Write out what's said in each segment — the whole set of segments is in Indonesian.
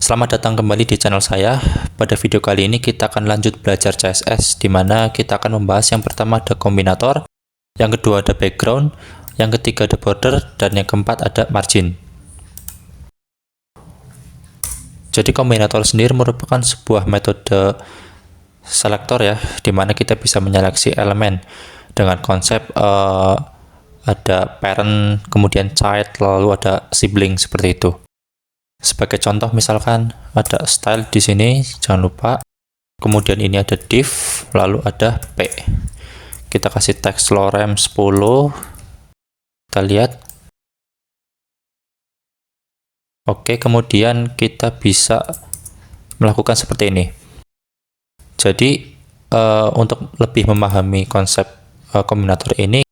Selamat datang kembali di channel saya. Pada video kali ini kita akan lanjut belajar CSS, di mana kita akan membahas yang pertama ada kombinator, yang kedua ada background, yang ketiga ada border, dan yang keempat ada margin. Jadi kombinator sendiri merupakan sebuah metode selektor ya, di mana kita bisa menyeleksi elemen dengan konsep ada parent, kemudian child, lalu ada sibling seperti itu. Sebagai contoh misalkan ada style di sini, jangan lupa. Kemudian ini ada div, lalu ada p. Kita kasih teks lorem 10. Kita lihat. Oke, kemudian kita bisa melakukan seperti ini. Jadi untuk lebih memahami konsep kombinator ini,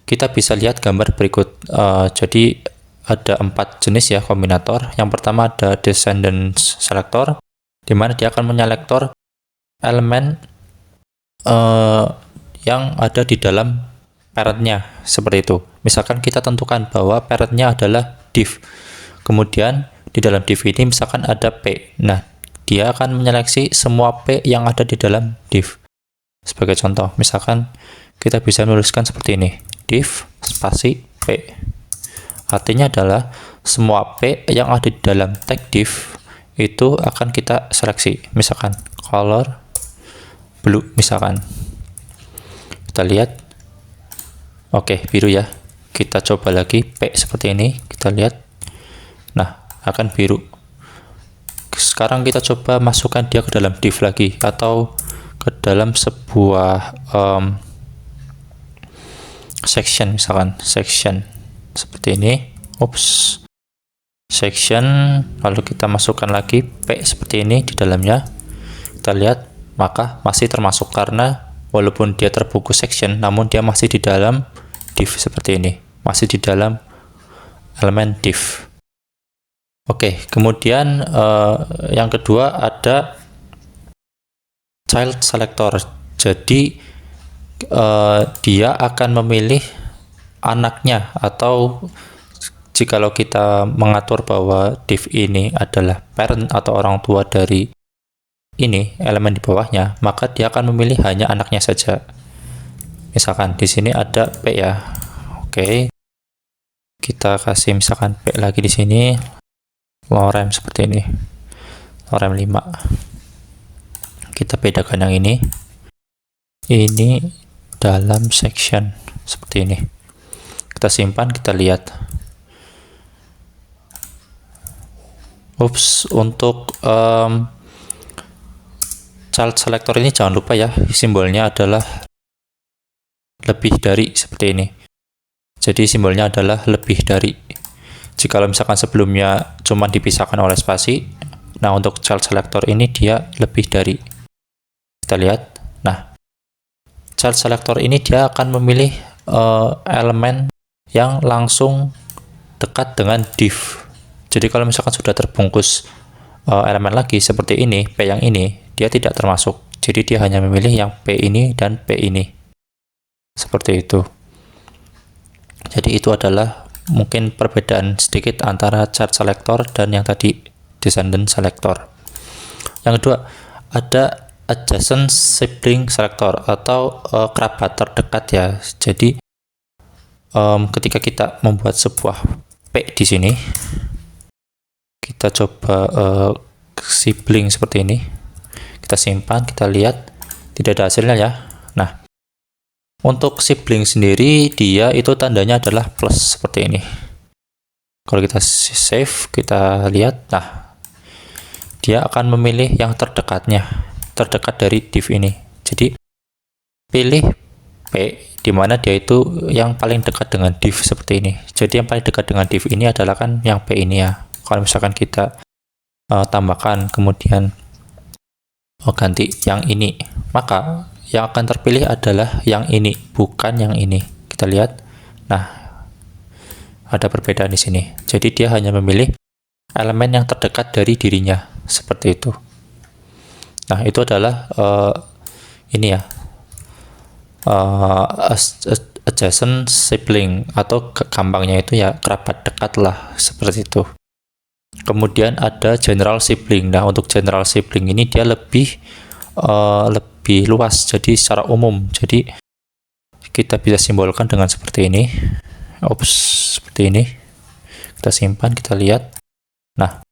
kita bisa lihat gambar berikut. Jadi ada 4 jenis ya kombinator. Yang pertama ada descendant selector, di mana dia akan menyelektor elemen yang ada di dalam parentnya, seperti itu. Misalkan kita tentukan bahwa parentnya adalah div, kemudian di dalam div ini misalkan ada p. Nah, dia akan menyeleksi semua p yang ada di dalam div. Sebagai contoh, misalkan kita bisa menuliskan seperti ini, div spasi p. Artinya adalah semua p yang ada di dalam tag div itu akan kita seleksi. Misalkan color blue, misalkan kita lihat. Oke, biru ya. Kita coba lagi p seperti ini, kita lihat. Nah, akan biru. Sekarang kita coba masukkan dia ke dalam div lagi, atau ke dalam sebuah section, misalkan section seperti ini. Section, lalu kita masukkan lagi p seperti ini di dalamnya. Kita lihat, maka masih termasuk karena walaupun dia terbungkus section, namun dia masih di dalam div seperti ini, masih di dalam elemen div. Oke, kemudian yang kedua ada child selector. Jadi dia akan memilih anaknya, atau jikalau kita mengatur bahwa div ini adalah parent atau orang tua dari ini elemen di bawahnya, maka dia akan memilih hanya anaknya saja. Misalkan di sini ada p ya. Oke, kita kasih misalkan p lagi di sini, lorem seperti ini, lorem 5. Kita bedakan yang ini dalam section seperti ini. Kita simpan, kita lihat. Untuk child selector ini jangan lupa ya, simbolnya adalah lebih dari, seperti ini. Jadi simbolnya adalah lebih dari. Jika misalkan sebelumnya cuma dipisahkan oleh spasi, nah untuk child selector ini dia lebih dari. Kita lihat. Nah, child selector ini dia akan memilih elemen yang langsung dekat dengan div. Jadi kalau misalkan sudah terbungkus elemen lagi seperti ini, p yang ini, dia tidak termasuk. Jadi dia hanya memilih yang p ini dan p ini. Seperti itu. Jadi itu adalah mungkin perbedaan sedikit antara child selector dan yang tadi descendant selector. Yang kedua, ada adjacent sibling selector, atau kerabat terdekat ya. Jadi ketika kita membuat sebuah p di sini, kita coba sibling seperti ini, kita simpan, kita lihat, tidak ada hasilnya ya. Nah, untuk sibling sendiri dia itu tandanya adalah plus seperti ini. Kalau kita save, kita lihat, nah dia akan memilih yang terdekatnya, terdekat dari div ini. Jadi pilih p, di mana dia itu yang paling dekat dengan div seperti ini. Jadi yang paling dekat dengan div ini adalah kan yang p ini ya. Kalau misalkan kita tambahkan kemudian ganti yang ini, maka yang akan terpilih adalah yang ini, bukan yang ini. Kita lihat. Nah, ada perbedaan di sini. Jadi dia hanya memilih elemen yang terdekat dari dirinya, seperti itu. Nah, itu adalah ini ya, adjacent sibling, atau gampangnya itu ya kerabat dekat lah, seperti itu. Kemudian ada general sibling. Nah, untuk general sibling ini dia lebih luas, jadi secara umum. Jadi kita bisa simbolkan dengan seperti ini. Seperti ini. Kita simpan, kita lihat. Nah,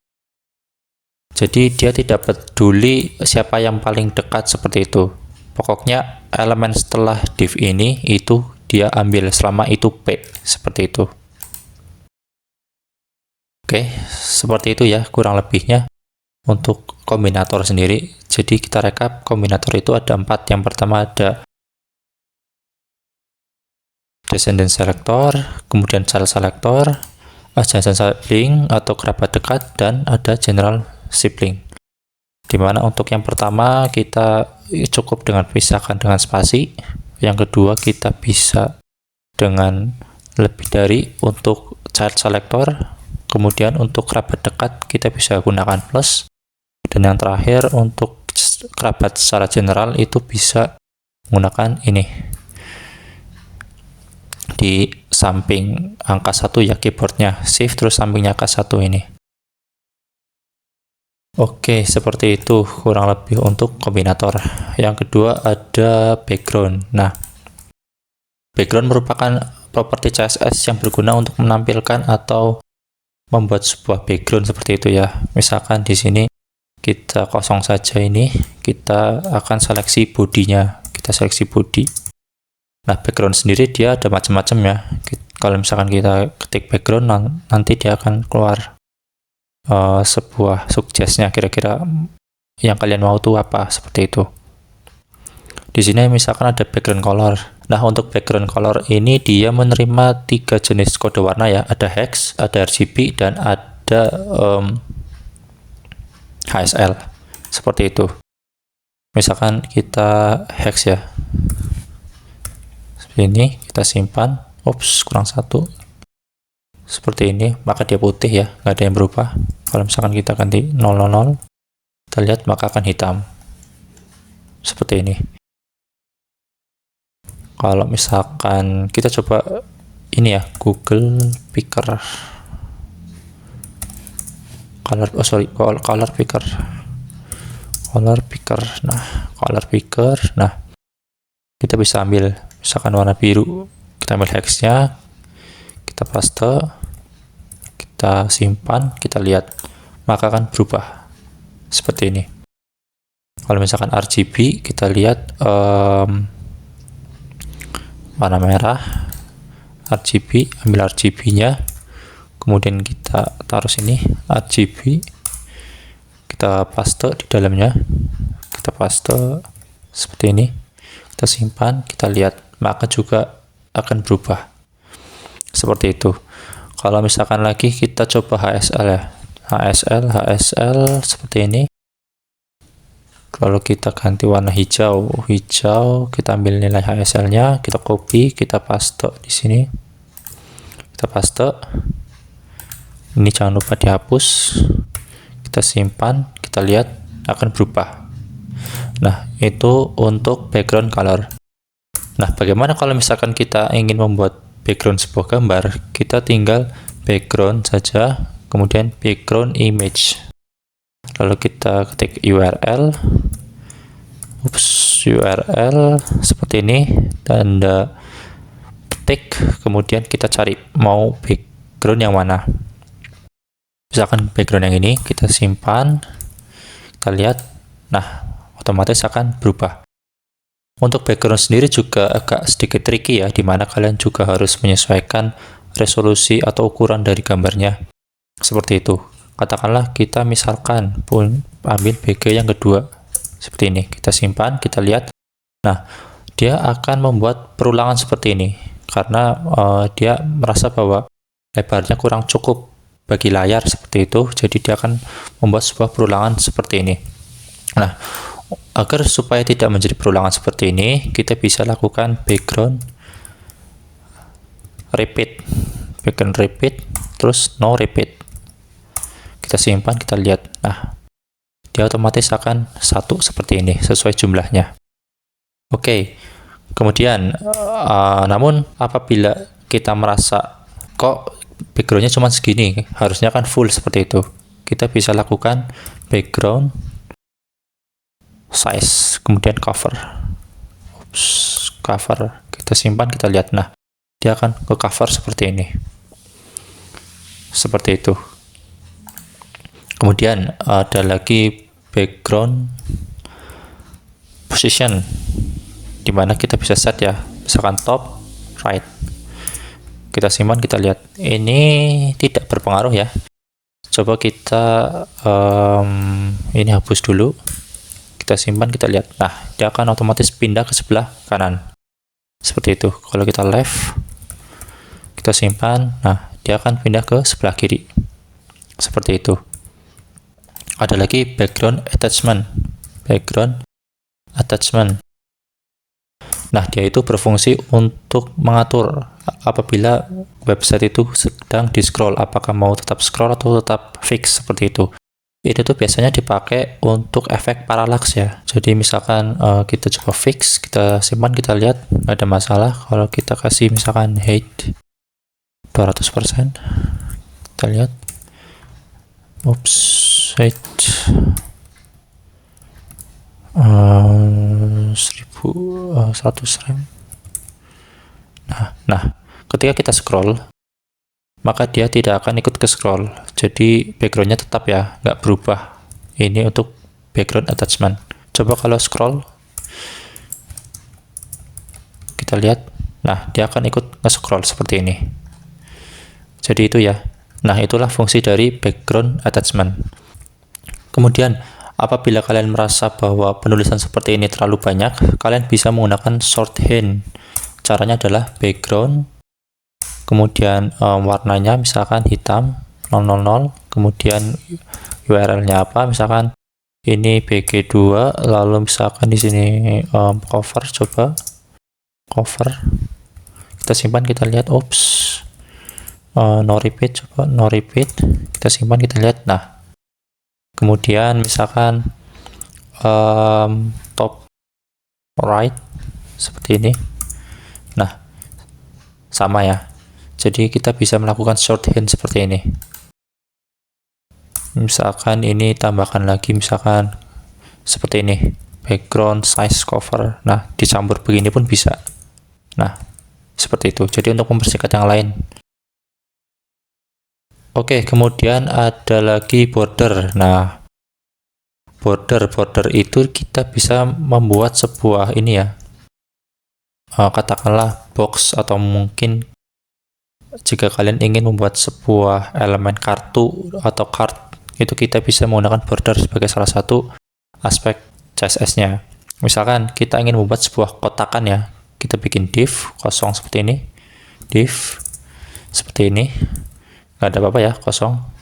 jadi dia tidak peduli siapa yang paling dekat seperti itu. Pokoknya elemen setelah div ini itu dia ambil selama itu P, seperti itu. Oke, seperti itu ya kurang lebihnya untuk kombinator sendiri. Jadi kita rekap, kombinator itu ada 4. Yang pertama ada descendant selector, kemudian child selector, adjacent sibling atau kerabat dekat, dan ada general sibling. Dimana untuk yang pertama kita cukup dengan pisahkan dengan spasi, yang kedua kita bisa dengan lebih dari untuk child selector, kemudian untuk kerabat dekat kita bisa gunakan plus, dan yang terakhir untuk kerabat secara general itu bisa menggunakan ini di samping angka 1 ya, keyboardnya shift terus sampingnya angka 1 ini. Oke, seperti itu kurang lebih untuk kombinator. Yang kedua ada background. Nah, background merupakan properti CSS yang berguna untuk menampilkan atau membuat sebuah background seperti itu ya. Misalkan di sini kita kosong saja ini, kita akan seleksi bodinya. Kita seleksi body. Nah, background sendiri dia ada macam-macam ya. Kalau misalkan kita ketik background, nanti dia akan keluar sebuah suggestnya, kira-kira yang kalian mau tuh apa, seperti itu. Di sini misalkan ada background color. Nah, untuk background color ini dia menerima 3 jenis kode warna ya. Ada hex, ada RGB, dan ada HSL. Seperti itu. Misalkan kita hex ya. Seperti ini, kita simpan. Kurang 1. Seperti ini, maka dia putih ya, nggak ada yang berubah. Kalau misalkan kita ganti 000, kita lihat maka akan hitam. Seperti ini. Kalau misalkan kita coba ini ya, Google Picker color picker. Nah, color picker. Nah, kita bisa ambil misalkan warna biru, kita ambil hexnya, kita paste, kita simpan, kita lihat, maka akan berubah seperti ini. Kalau misalkan RGB, kita lihat warna merah, RGB, ambil RGB-nya, kemudian kita taruh sini RGB, kita paste di dalamnya, kita paste seperti ini, kita simpan, kita lihat, maka juga akan berubah seperti itu. Kalau misalkan lagi kita coba HSL ya, HSL seperti ini. Kalau kita ganti warna hijau, kita ambil nilai HSL-nya, kita copy, kita paste di sini. Kita paste. Ini jangan lupa dihapus. Kita simpan, kita lihat akan berubah. Nah, itu untuk background color. Nah, bagaimana kalau misalkan kita ingin membuat background sebuah gambar? Kita tinggal background saja, kemudian background image. Lalu kita ketik URL seperti ini, tanda petik, kemudian kita cari mau background yang mana. Misalkan background yang ini, kita simpan, kita lihat, nah otomatis akan berubah. Untuk background sendiri juga agak sedikit tricky ya, dimana kalian juga harus menyesuaikan resolusi atau ukuran dari gambarnya. Seperti itu. Katakanlah kita misalkan ambil BG yang kedua seperti ini, kita simpan, kita lihat. Nah, dia akan membuat perulangan seperti ini karena dia merasa bahwa lebarnya kurang cukup bagi layar seperti itu, jadi dia akan membuat sebuah perulangan seperti ini. Nah, agar supaya tidak menjadi perulangan seperti ini, kita bisa lakukan background repeat, terus no repeat. Kita simpan, kita lihat. Nah, dia otomatis akan satu seperti ini sesuai jumlahnya. Oke. Kemudian namun apabila kita merasa kok backgroundnya cuma segini, harusnya kan full seperti itu. kita bisa lakukan background, size, kemudian cover. Cover, kita simpan, kita lihat. Nah, dia akan ke cover seperti ini. Seperti itu. Kemudian ada lagi background position, dimana kita bisa set ya, misalkan top, right. Kita simpan, kita lihat. Ini tidak berpengaruh ya. Coba kita ini hapus dulu. Kita simpan, kita lihat. Nah, dia akan otomatis pindah ke sebelah kanan. Seperti itu. Kalau kita left, kita simpan. Nah, dia akan pindah ke sebelah kiri. Seperti itu. Ada lagi background attachment. Background attachment. Nah, dia itu berfungsi untuk mengatur apabila website itu sedang di-scroll, apakah mau tetap scroll atau tetap fix, seperti itu. Itu tuh biasanya dipakai untuk efek parallax ya. Jadi misalkan kita coba fix, kita simpan, kita lihat, nggak ada masalah. Kalau kita kasih misalkan height 200%, kita lihat, height 1100 rem. Nah, ketika kita scroll, maka dia tidak akan ikut ke scroll. Jadi backgroundnya tetap ya, nggak berubah. Ini untuk background attachment. Coba kalau scroll, kita lihat, nah dia akan ikut nge-scroll seperti ini. Jadi itu ya. Nah, itulah fungsi dari background attachment. Kemudian apabila kalian merasa bahwa penulisan seperti ini terlalu banyak, kalian bisa menggunakan shorthand. Caranya adalah background, kemudian warnanya misalkan hitam 000, kemudian URL-nya apa, misalkan ini bg2, lalu misalkan di sini cover, coba cover, kita simpan, kita lihat, no repeat, coba no repeat, kita simpan, kita lihat. Nah, kemudian misalkan top right seperti ini. Nah, sama ya. Jadi kita bisa melakukan shorthand seperti ini. Misalkan ini tambahkan lagi, misalkan seperti ini, background, size, cover. Nah, dicampur begini pun bisa. Nah, seperti itu. Jadi untuk mempersingkat yang lain. Oke, kemudian ada lagi border. Nah, border itu kita bisa membuat sebuah ini ya, katakanlah box, atau mungkin jika kalian ingin membuat sebuah elemen kartu atau card, itu kita bisa menggunakan border sebagai salah satu aspek CSS-nya. Misalkan kita ingin membuat sebuah kotakan ya, kita bikin div kosong seperti ini, div seperti ini, nggak ada apa-apa ya, kosong.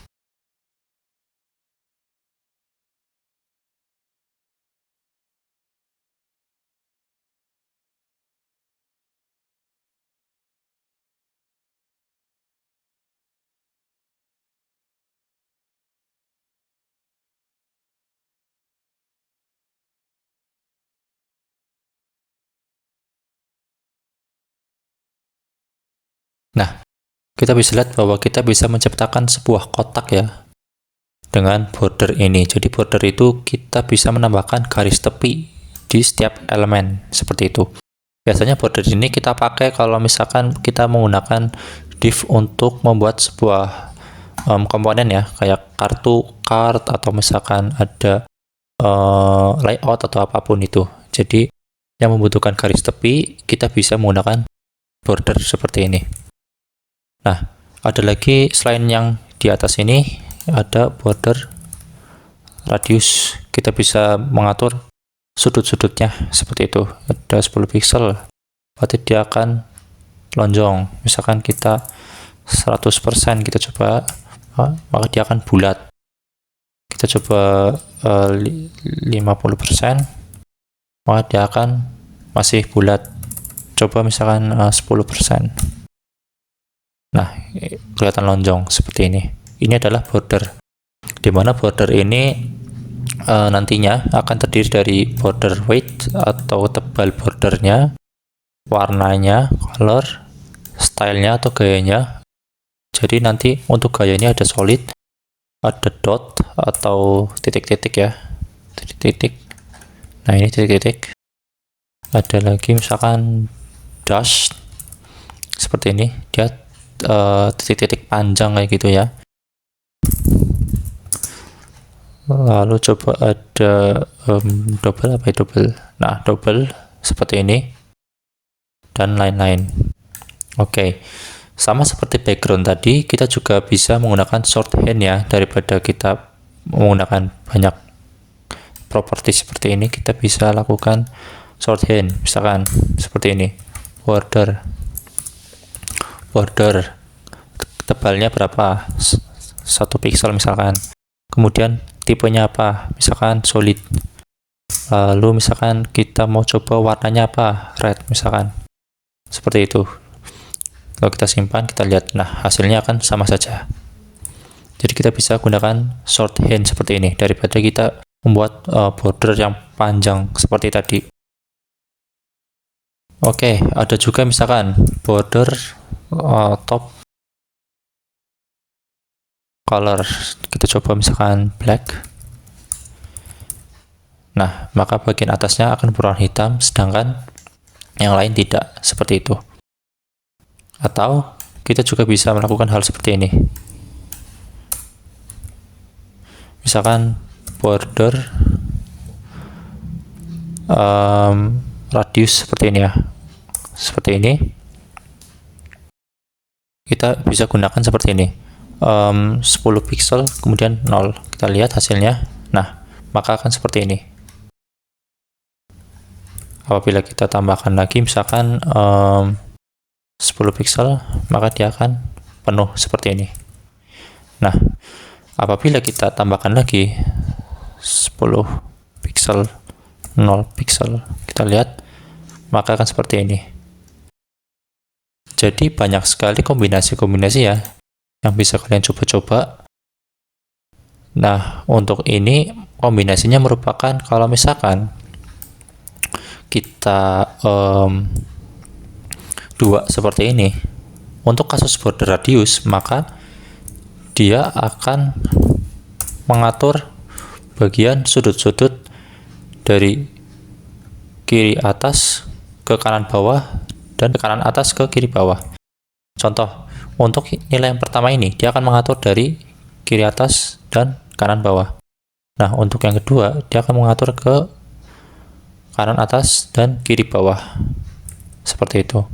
Nah, kita bisa lihat bahwa kita bisa menciptakan sebuah kotak ya dengan border ini. Jadi border itu kita bisa menambahkan garis tepi di setiap elemen seperti itu. Biasanya border ini kita pakai kalau misalkan kita menggunakan div untuk membuat sebuah komponen ya, kayak kartu, card, atau misalkan ada layout atau apapun itu. Jadi yang membutuhkan garis tepi, kita bisa menggunakan border seperti ini. Nah, ada lagi selain yang di atas ini, ada border radius. Kita bisa mengatur sudut-sudutnya seperti itu. Ada 10 pixel, berarti dia akan lonjong. Misalkan kita 100%, kita coba, maka dia akan bulat. Kita coba 50%, maka dia akan masih bulat. Coba misalkan 10%. Nah, kelihatan lonjong seperti ini. Ini adalah border, di mana border ini nantinya akan terdiri dari border weight atau tebal bordernya, warnanya, color, stylenya atau gayanya. Jadi nanti untuk gayanya ada solid, ada dot atau titik-titik ya, titik-titik. Nah, ini titik-titik. Ada lagi misalkan dash seperti ini, dia titik-titik panjang kayak gitu ya. Lalu coba ada double apa ya, double. Nah, double seperti ini dan lain-lain. Oke. Sama seperti background tadi, kita juga bisa menggunakan shorthand ya, daripada kita menggunakan banyak properti seperti ini, kita bisa lakukan shorthand. Misalkan seperti ini, border tebalnya berapa, 1 pixel misalkan. Kemudian tipenya apa, misalkan solid. Lalu misalkan kita mau coba warnanya apa, red misalkan, seperti itu. Kalau kita simpan, kita lihat, nah hasilnya akan sama saja. Jadi kita bisa gunakan shorthand seperti ini daripada kita membuat border yang panjang seperti tadi. Oke, ada juga misalkan border top color, kita coba misalkan black. Nah, maka bagian atasnya akan berwarna hitam, sedangkan yang lain tidak, seperti itu. Atau kita juga bisa melakukan hal seperti ini. Misalkan border radius seperti ini ya. Seperti ini. Kita bisa gunakan seperti ini. 10 pixel, kemudian 0. Kita lihat hasilnya. Nah, maka akan seperti ini. Apabila kita tambahkan lagi, misalkan 10 pixel, maka dia akan penuh seperti ini. Nah, apabila kita tambahkan lagi 10 pixel, 0 pixel, kita lihat, maka akan seperti ini. Jadi banyak sekali kombinasi-kombinasi ya yang bisa kalian coba-coba. Nah, untuk ini kombinasinya merupakan kalau misalkan kita dua seperti ini, untuk kasus border radius, maka dia akan mengatur bagian sudut-sudut dari kiri atas ke kanan bawah dan ke kanan atas ke kiri bawah. Contoh, untuk nilai yang pertama ini, dia akan mengatur dari kiri atas dan kanan bawah. Nah, untuk yang kedua, dia akan mengatur ke kanan atas dan kiri bawah. Seperti itu.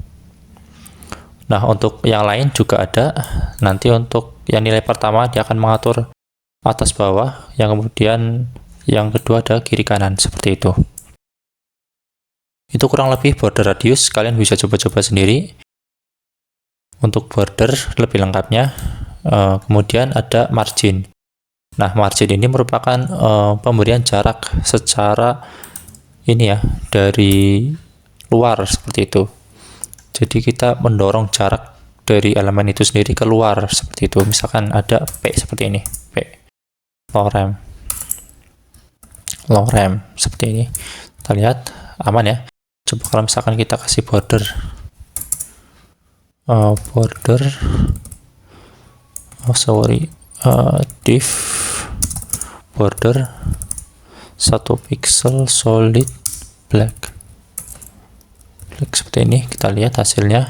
Nah, untuk yang lain juga ada. Nanti untuk yang nilai pertama, dia akan mengatur atas bawah, yang kemudian yang kedua ada kiri kanan, seperti itu. Itu kurang lebih border radius, kalian bisa coba-coba sendiri. Untuk border lebih lengkapnya, kemudian ada margin. Nah, margin ini merupakan pemberian jarak secara ini ya, dari luar seperti itu. Jadi kita mendorong jarak dari elemen itu sendiri keluar seperti itu. Misalkan ada P seperti ini, P, lorem seperti ini. Kita lihat aman ya. Coba kalau misalkan kita kasih border div border 1 pixel solid black seperti ini, kita lihat hasilnya.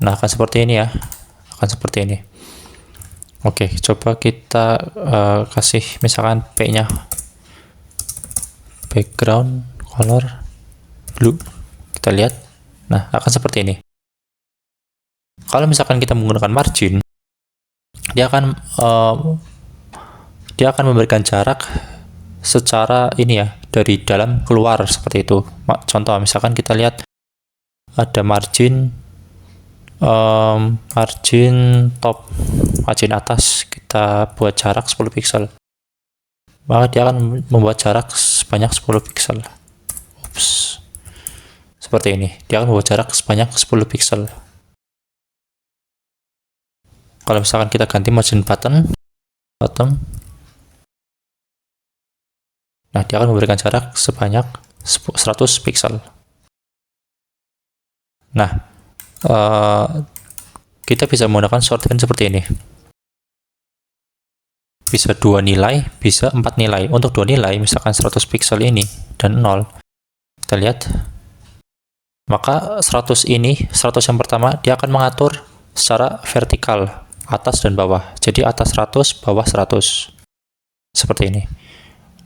Nah, akan seperti ini ya, akan seperti ini. Oke, coba kita kasih misalkan P nya background color blue, kita lihat. Nah, akan seperti ini. Kalau misalkan kita menggunakan margin, dia akan memberikan jarak secara ini ya, dari dalam keluar seperti itu. Contoh misalkan kita lihat ada margin top, margin atas, kita buat jarak 10 pixel, maka dia akan membuat jarak sebanyak 10 pixel. Seperti ini, dia akan membuat jarak sebanyak 10 pixel. Kalau misalkan kita ganti margin bottom, nah dia akan memberikan jarak sebanyak 100 pixel. Nah, kita bisa menggunakan shorthand seperti ini. bisa 2 nilai, bisa 4 nilai. Untuk 2 nilai, misalkan 100 pixel ini dan 0, kita lihat, maka 100 ini, 100 yang pertama, dia akan mengatur secara vertikal, atas dan bawah. Jadi atas 100, bawah 100. Seperti ini.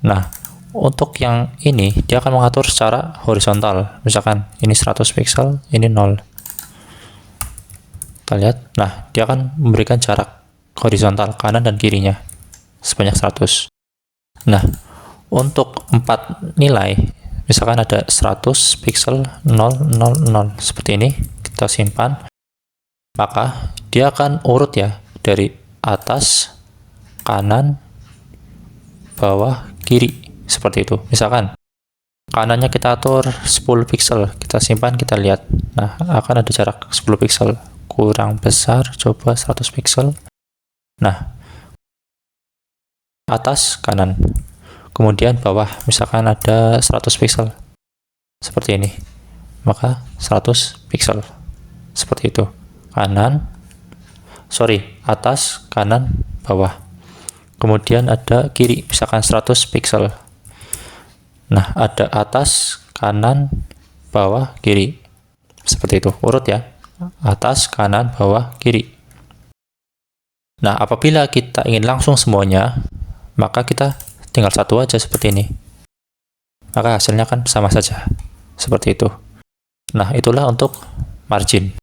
Nah, untuk yang ini, dia akan mengatur secara horizontal. Misalkan, ini 100 pixel, ini 0. Kita lihat, nah, dia akan memberikan jarak horizontal, kanan dan kirinya, sebanyak 100. Nah, untuk 4 nilai, misalkan ada 100 pixel 000 seperti ini, kita simpan, maka dia akan urut ya, dari atas, kanan, bawah, kiri, seperti itu. Misalkan kanannya kita atur 10 pixel, kita simpan, kita lihat, nah, akan ada jarak 10 pixel, kurang besar, coba 100 pixel. Nah, atas, kanan, kemudian bawah, misalkan ada 100 pixel, seperti ini, maka 100 pixel, seperti itu, atas, kanan, bawah. Kemudian ada kiri, misalkan 100 pixel. Nah, ada atas, kanan, bawah, kiri, seperti itu, urut ya, atas, kanan, bawah, kiri. Nah, apabila kita ingin langsung semuanya, maka kita tinggal satu aja seperti ini. Maka hasilnya kan sama saja, seperti itu. Nah, itulah untuk margin.